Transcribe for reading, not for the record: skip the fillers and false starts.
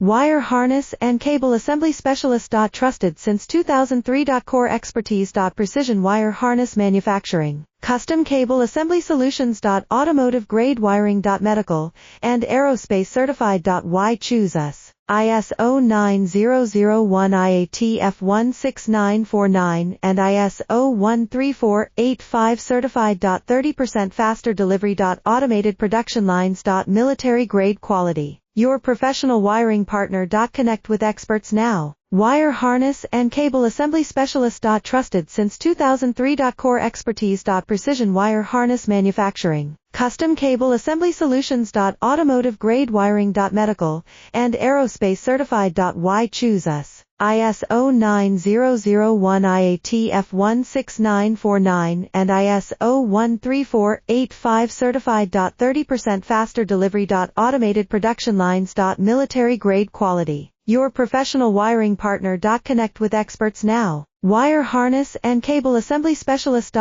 Wire harness and cable assembly specialist. Trusted since 2003. Core expertise. Precision wire harness manufacturing, custom cable assembly solutions. Automotive grade wiring. Medical and aerospace certified. Why choose us? ISO 9001 IATF 16949 and ISO 13485 certified. 30% faster delivery. Automated production lines. Military grade quality. Your professional wiring partner. Connect with experts now. Wire harness and cable assembly specialist. Trusted since 2003. Core expertise. Precision wire harness manufacturing, custom cable assembly solutions. Automotive grade wiring. Medical and aerospace certified. Why choose us? ISO 9001 IATF 16949 and ISO 13485 certified. 30% faster delivery. Automated production lines. Military grade quality. Your professional wiring partner. Connect with experts now. Wire harness and cable assembly specialist.